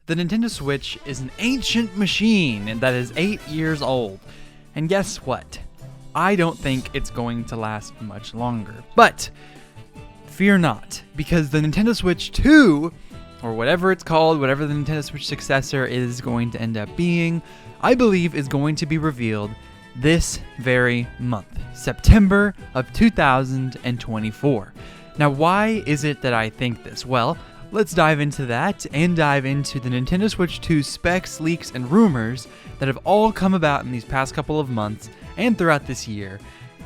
The Nintendo Switch is an ancient machine that is 8 years old. And guess what? I don't think it's going to last much longer. But fear not, because the Nintendo Switch 2, or whatever it's called, whatever the Nintendo Switch Successor is going to end up being, I believe is going to be revealed this very month, September of 2024. Now, why is it that I think this? Well, let's dive into that and dive into the Nintendo Switch 2 specs, leaks, and rumors that have all come about in these past couple of months and throughout this year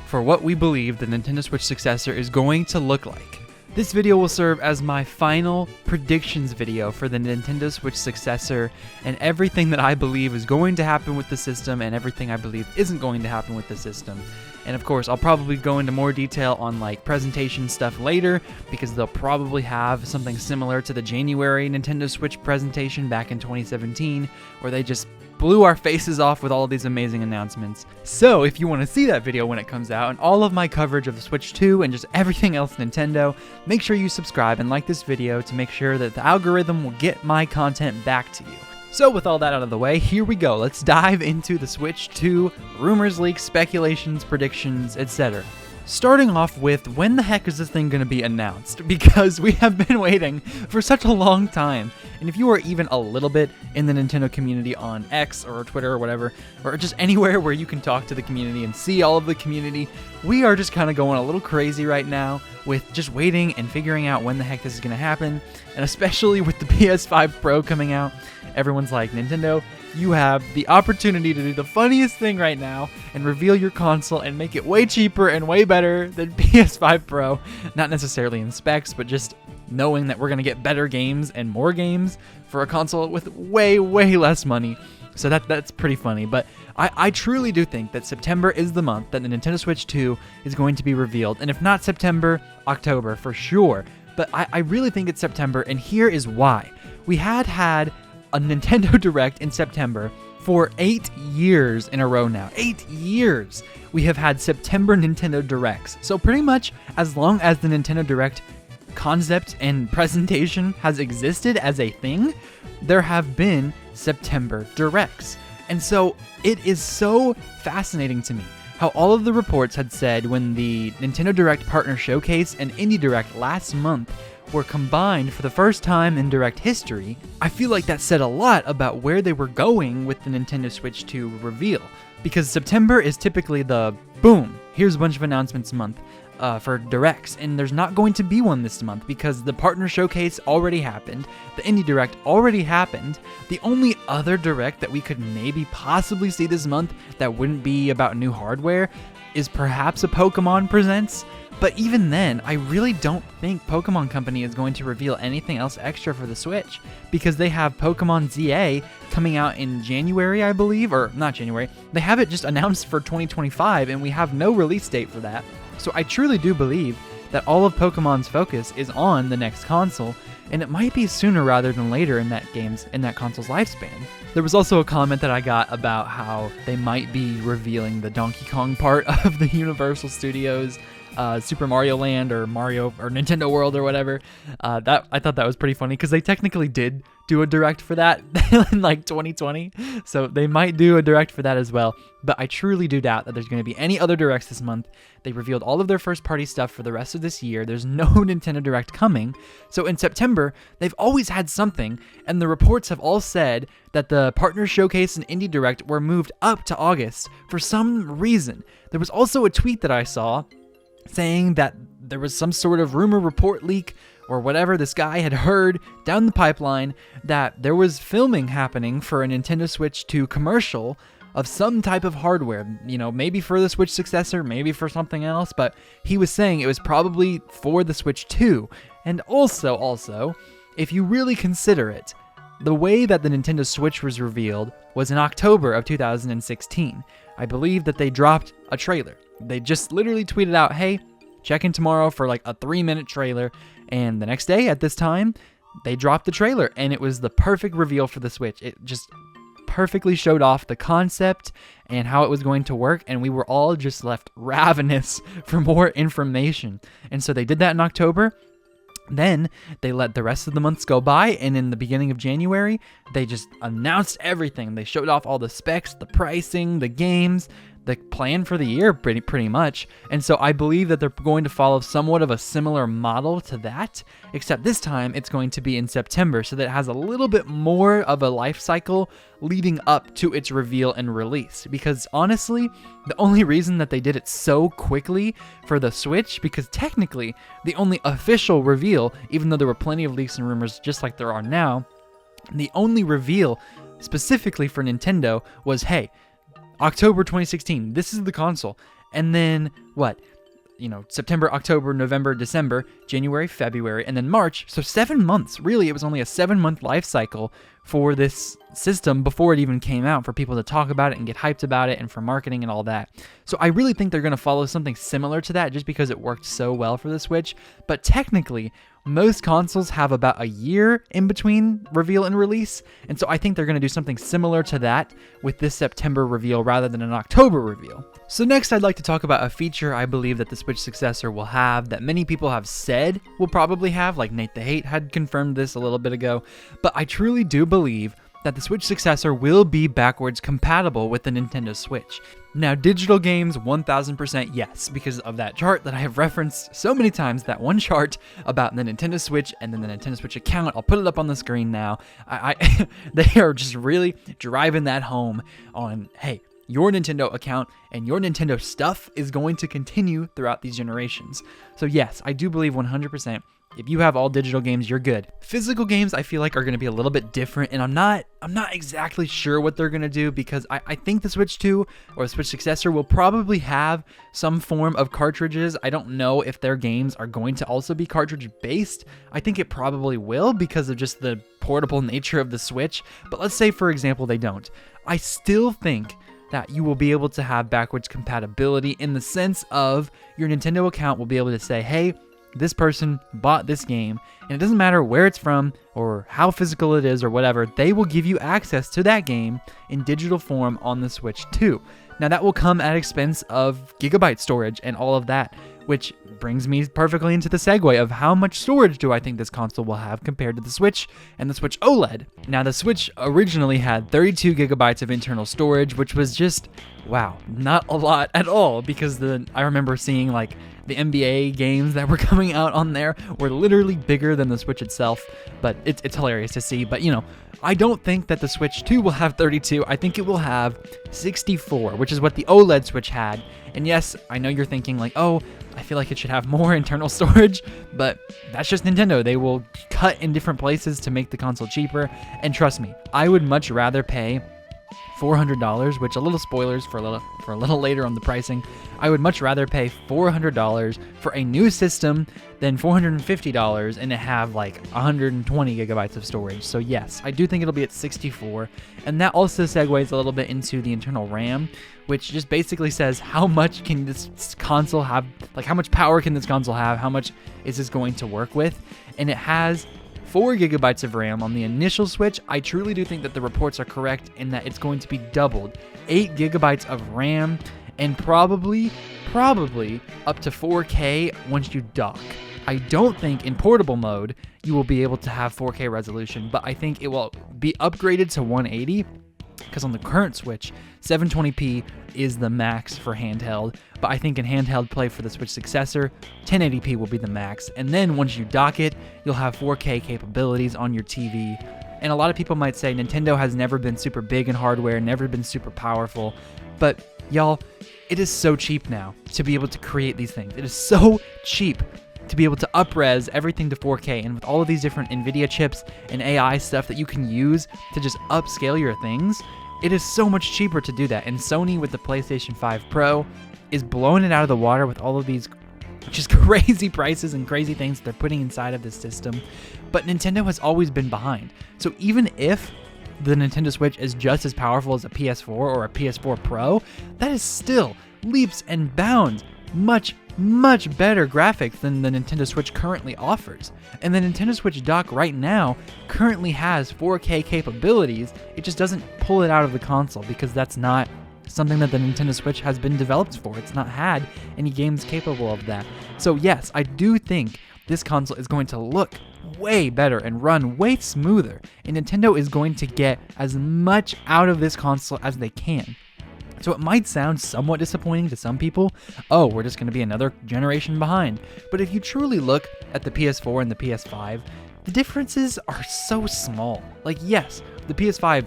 for what we believe the Nintendo Switch Successor is going to look like. This video will serve as my final predictions video for the Nintendo Switch Successor and everything that I believe is going to happen with the system and everything I believe isn't going to happen with the system. And of course, I'll probably go into more detail on like presentation stuff later, because they'll probably have something similar to the January Nintendo Switch presentation back in 2017, where they just blew our faces off with all of these amazing announcements. So if you want to see that video when it comes out and all of my coverage of the Switch 2 and just everything else Nintendo, make sure you subscribe and like this video to make sure that the algorithm will get my content back to you. So with all that out of the way, here we go. Let's dive into the Switch 2 rumors, leaks, speculations, predictions, etc. Starting off with, when the heck is this thing going to be announced? Because we have been waiting for such a long time. And if you are even a little bit in the Nintendo community on X or Twitter or whatever, or just anywhere where you can talk to the community and see all of the community, we are just kind of going a little crazy right now with just waiting and figuring out when the heck this is going to happen. And especially with the PS5 Pro coming out, everyone's like, Nintendo, you have the opportunity to do the funniest thing right now and reveal your console and make it way cheaper and way better than PS5 Pro. Not necessarily in specs, but just knowing that we're going to get better games and more games for a console with way, way less money. So that's pretty funny. But I truly do think that September is the month that the Nintendo Switch 2 is going to be revealed. And if not September, October for sure. But I really think it's September, and here is why. We had a Nintendo Direct in September for 8 years in a row now. 8 years we have had September Nintendo Directs. So pretty much as long as the Nintendo Direct concept and presentation has existed as a thing, there have been September Directs. And so it is so fascinating to me how all of the reports had said when the Nintendo Direct Partner Showcase and Indie Direct last month were combined for the first time in Direct history. I feel like that said a lot about where they were going with the Nintendo Switch 2 reveal, because September is typically the boom, here's a bunch of announcements month for Directs, and there's not going to be one this month because the Partner Showcase already happened, the Indie Direct already happened. The only other Direct that we could maybe possibly see this month that wouldn't be about new hardware is perhaps a Pokemon Presents. But even then, I really don't think Pokemon Company is going to reveal anything else extra for the Switch, because they have Pokemon ZA coming out in January, I believe, or not January. They have it just announced for 2025, and we have no release date for that. So I truly do believe that all of Pokemon's focus is on the next console, and it might be sooner rather than later in that console's lifespan. There was also a comment that I got about how they might be revealing the Donkey Kong part of the Universal Studios Super Mario Land or Mario or Nintendo World or whatever. That I thought that was pretty funny, because they technically did do a Direct for that in like 2020, so they might do a Direct for that as well. But I truly do doubt that there's going to be any other Directs this month. They revealed all of their first party stuff for the rest of this year. There's no Nintendo Direct coming. So in September, they've always had something, and the reports have all said that the Partner Showcase and Indie Direct were moved up to August for some reason. There was also a tweet that I saw saying that there was some sort of rumor report leak or whatever this guy had heard down the pipeline that there was filming happening for a Nintendo Switch 2 commercial of some type of hardware, maybe for the Switch Successor, maybe for something else, but he was saying it was probably for the Switch 2. And also, if you really consider it, the way that the Nintendo Switch was revealed was in October of 2016. I believe that they dropped a trailer. They just literally tweeted out, hey, check in tomorrow for like a 3-minute trailer. And the next day at this time, they dropped the trailer, and it was the perfect reveal for the Switch. It just perfectly showed off the concept and how it was going to work, and we were all just left ravenous for more information. And so they did that in October. Then they let the rest of the months go by, and in the beginning of January, they just announced everything. They showed off all the specs, the pricing, the games, the plan for the year pretty much. And so I believe that they're going to follow somewhat of a similar model to that, except this time it's going to be in September, so that it has a little bit more of a life cycle leading up to its reveal and release. Because honestly, the only reason that they did it so quickly for the Switch, because technically the only official reveal, even though there were plenty of leaks and rumors just like there are now, the only reveal specifically for Nintendo was, hey, October 2016, this is the console. And then what? September, October, November, December, January, February, and then March. So 7 months. Really, it was only a 7-month life cycle for this system before it even came out, for people to talk about it and get hyped about it, and for marketing and all that. So I really think they're going to follow something similar to that, just because it worked so well for the Switch. But technically, most consoles have about a year in between reveal and release, and so I think they're going to do something similar to that with this September reveal rather than an October reveal. So next, I'd like to talk about a feature I believe that the Switch Successor will have, that many people have said will probably have, like Nate the Hate had confirmed this a little bit ago, but I truly do believe that the Switch Successor will be backwards compatible with the Nintendo Switch. Now, digital games, 1000% yes, because of that chart that I have referenced so many times, that one chart about the Nintendo Switch and then the Nintendo Switch account. I'll put it up on the screen now. They are just really driving that home on, hey, your Nintendo account and your Nintendo stuff is going to continue throughout these generations. So yes, I do believe 100%. If you have all digital games, you're good. Physical games, I feel like, are going to be a little bit different, and I'm not exactly sure what they're going to do, because I think the Switch 2 or the Switch Successor will probably have some form of cartridges. I don't know if their games are going to also be cartridge-based. I think it probably will, because of just the portable nature of the Switch, but let's say, for example, they don't. I still think that you will be able to have backwards compatibility, in the sense of your Nintendo account will be able to say, hey, this person bought this game, and it doesn't matter where it's from or how physical it is or whatever, they will give you access to that game in digital form on the Switch 2. Now, that will come at expense of gigabyte storage and all of that, which brings me perfectly into the segue of how much storage do I think this console will have compared to the Switch and the Switch OLED. Now, the Switch originally had 32 gigabytes of internal storage, which was just, wow, not a lot at all, because I remember seeing like the NBA games that were coming out on there were literally bigger than the Switch itself, but it's hilarious to see. But I don't think that the Switch 2 will have 32. I think it will have 64, which is what the OLED Switch had. And yes, I know you're thinking like, oh, I feel like it should have more internal storage, but that's just Nintendo. They will cut in different places to make the console cheaper. And trust me, I would much rather pay $400, which, a little spoilers for a little later on the pricing, I would much rather pay $400 for a new system than $450 and it have like 120 gigabytes of storage. So yes, I do think it'll be at 64, and that also segues a little bit into the internal RAM, which just basically says how much can this console have, like how much power can this console have, how much is this going to work with, and it has 4 gigabytes of RAM on the initial Switch. I truly do think that the reports are correct in that it's going to be doubled. 8 gigabytes of RAM, and probably up to 4K once you dock. I don't think in portable mode you will be able to have 4K resolution, but I think it will be upgraded to 180, because on the current Switch, 720p is the max for handheld, but I think in handheld play for the Switch Successor, 1080p will be the max, and then once you dock it, you'll have 4K capabilities on your TV. And a lot of people might say Nintendo has never been super big in hardware, never been super powerful, but y'all, it is so cheap now to be able to create these things. It is so cheap to be able to up-res everything to 4K, and with all of these different NVIDIA chips and AI stuff that you can use to just upscale your things, it is so much cheaper to do that. And Sony with the PlayStation 5 Pro is blowing it out of the water with all of these just crazy prices and crazy things that they're putting inside of this system. But Nintendo has always been behind. So even if the Nintendo Switch is just as powerful as a PS4 or a PS4 Pro, that is still leaps and bounds much better graphics than the Nintendo Switch currently offers. And the Nintendo Switch dock right now currently has 4K capabilities. It just doesn't pull it out of the console because that's not something that the Nintendo Switch has been developed for. It's not had any games capable of that. So yes, I do think this console is going to look way better and run way smoother, and Nintendo is going to get as much out of this console as they can. So it might sound somewhat disappointing to some people. Oh, we're just going to be another generation behind. But if you truly look at the PS4 and the PS5, the differences are so small. Like, yes, the PS5,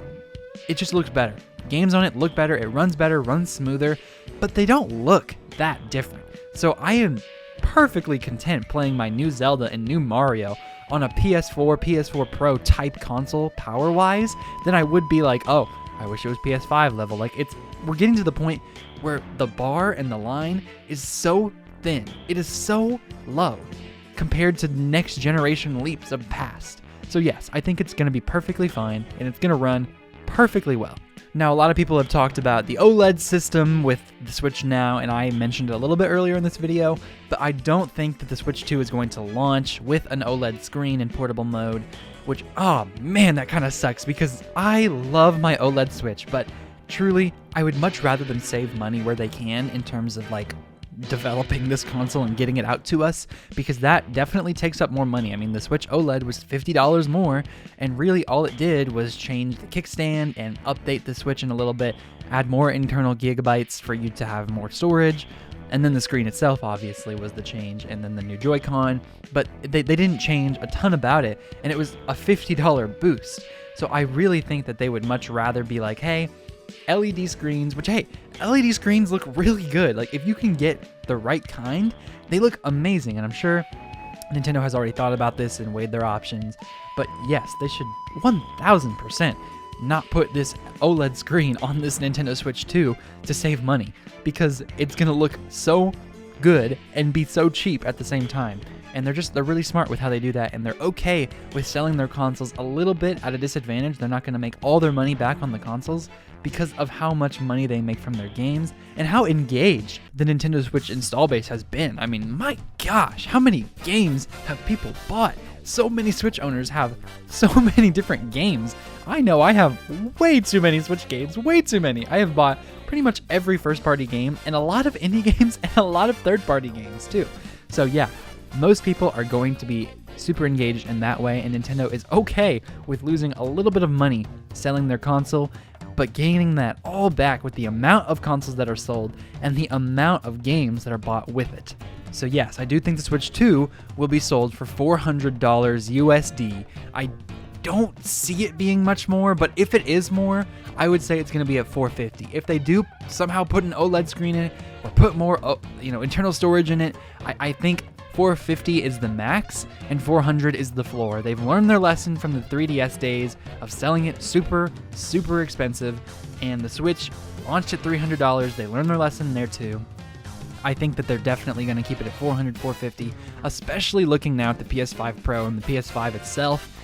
it just looks better. Games on it look better, it runs better, runs smoother, but they don't look that different. So I am perfectly content playing my new Zelda and new Mario on a PS4, PS4 Pro type console power-wise than I would be like, oh, I wish it was PS5 level. Like, we're getting to the point where the bar and the line is so thin. It is so low compared to next generation leaps of past. So yes, I think it's going to be perfectly fine, and it's going to run perfectly well. Now, a lot of people have talked about the OLED system with the Switch now, and I mentioned it a little bit earlier in this video, but I don't think that the Switch 2 is going to launch with an OLED screen in portable mode, which, oh man, that kind of sucks because I love my OLED Switch, but truly, I would much rather them save money where they can in terms of like developing this console and getting it out to us, because that definitely takes up more money. I mean, the Switch OLED was $50 more, and really all it did was change the kickstand and update the Switch in a little bit, add more internal gigabytes for you to have more storage, and then the screen itself obviously was the change, and then the new Joy-Con, but they didn't change a ton about it, and it was a $50 boost. So I really think that they would much rather be like, hey, LED screens, which, hey, LED screens look really good. Like, if you can get the right kind, they look amazing. And I'm sure Nintendo has already thought about this and weighed their options. But yes, they should 1000% not put this OLED screen on this Nintendo Switch 2 to save money, because it's going to look so good and be so cheap at the same time. And they're really smart with how they do that, and they're okay with selling their consoles a little bit at a disadvantage. They're not going to make all their money back on the consoles because of how much money they make from their games and how engaged the Nintendo Switch install base has been. I mean, my gosh, how many games have people bought? So many Switch owners have so many different games. I know I have way too many Switch games, way too many. I have bought pretty much every first-party game and a lot of indie games and a lot of third-party games too. So yeah, most people are going to be super engaged in that way, and Nintendo is okay with losing a little bit of money selling their console, but gaining that all back with the amount of consoles that are sold and the amount of games that are bought with it. So yes, I do think the Switch 2 will be sold for $400 USD. I don't see it being much more, but if it is more, I would say it's going to be at $450. If they do somehow put an OLED screen in it or put more, internal storage in it, I think $450 is the max, and $400 is the floor. They've learned their lesson from the 3DS days of selling it super, super expensive, and the Switch launched at $300. They learned their lesson there too. I think that they're definitely going to keep it at $400, $450, especially looking now at the PS5 Pro and the PS5 itself.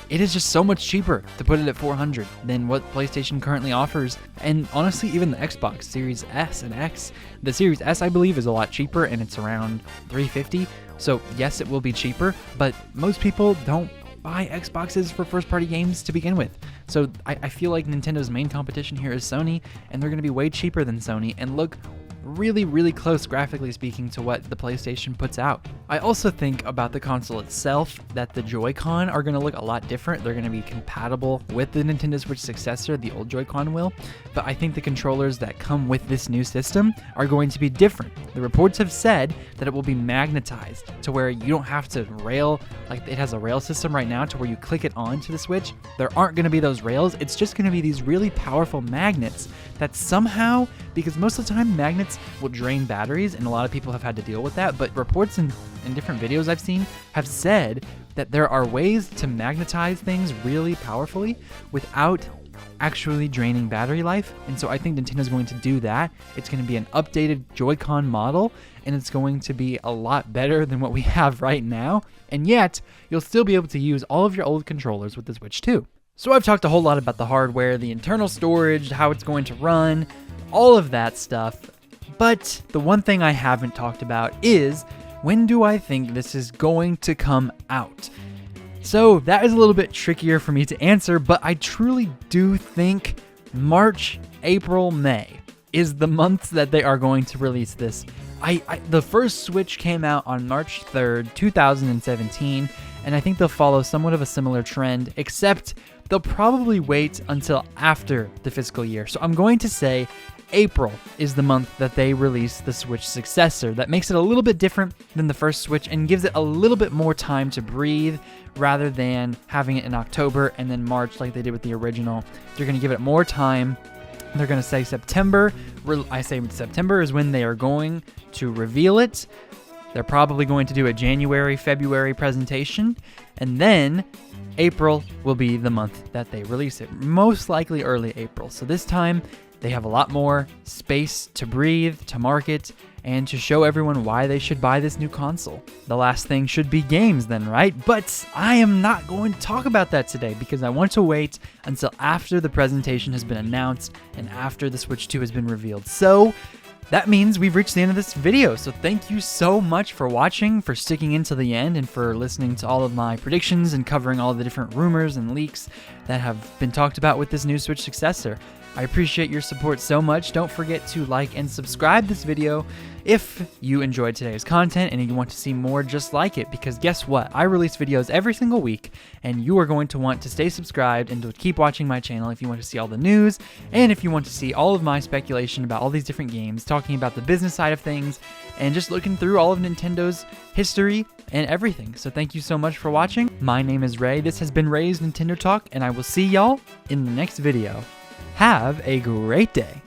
It is just so much cheaper to put it at $400 than what PlayStation currently offers, and honestly, even the Xbox Series S and X. The Series S, I believe, is a lot cheaper, and it's around $350. So yes, it will be cheaper, but most people don't buy Xboxes for first-party games to begin with. So I feel like Nintendo's main competition here is Sony, and they're going to be way cheaper than Sony and look really, really close, graphically speaking, to what the PlayStation puts out. I also think about the console itself that the Joy-Con are going to look a lot different. They're going to be compatible with the Nintendo Switch Successor, the old Joy-Con will, but I think the controllers that come with this new system are going to be different. The reports have said that it will be magnetized to where you don't have to rail, like it has a rail system right now to where you click it onto the Switch. There aren't going to be those rails. It's just going to be these really powerful magnets that somehow, because most of the time magnets will drain batteries, and a lot of people have had to deal with that, but reports in different videos I've seen have said that there are ways to magnetize things really powerfully without actually draining battery life, and so I think Nintendo's going to do that. It's going to be an updated Joy-Con model, and it's going to be a lot better than what we have right now, and yet you'll still be able to use all of your old controllers with the Switch 2. So I've talked a whole lot about the hardware, the internal storage, how it's going to run, all of that stuff. But the one thing I haven't talked about is, when do I think this is going to come out? So that is a little bit trickier for me to answer, but I truly do think March, April, May is the month that they are going to release this. The first Switch came out on March 3rd, 2017, and I think they'll follow somewhat of a similar trend, except they'll probably wait until after the fiscal year. So I'm going to say April is the month that they release the Switch Successor. That makes it a little bit different than the first Switch and gives it a little bit more time to breathe rather than having it in October and then March like they did with the original. They're going to give it more time. They're going to say September. I say September is when they are going to reveal it. They're probably going to do a January, February presentation, and then April will be the month that they release it. Most likely early April. So this time they have a lot more space to breathe, to market, and to show everyone why they should buy this new console. The last thing should be games then, right? But I am not going to talk about that today because I want to wait until after the presentation has been announced and after the Switch 2 has been revealed. So that means we've reached the end of this video. So thank you so much for watching, for sticking into the end, and for listening to all of my predictions and covering all the different rumors and leaks that have been talked about with this new Switch Successor. I appreciate your support so much. Don't forget to like and subscribe this video if you enjoyed today's content and you want to see more just like it, because guess what? I release videos every single week and you are going to want to stay subscribed and to keep watching my channel if you want to see all the news and if you want to see all of my speculation about all these different games, talking about the business side of things and just looking through all of Nintendo's history and everything. So thank you so much for watching. My name is Ray. This has been Ray's Nintendo Talk and I will see y'all in the next video. Have a great day.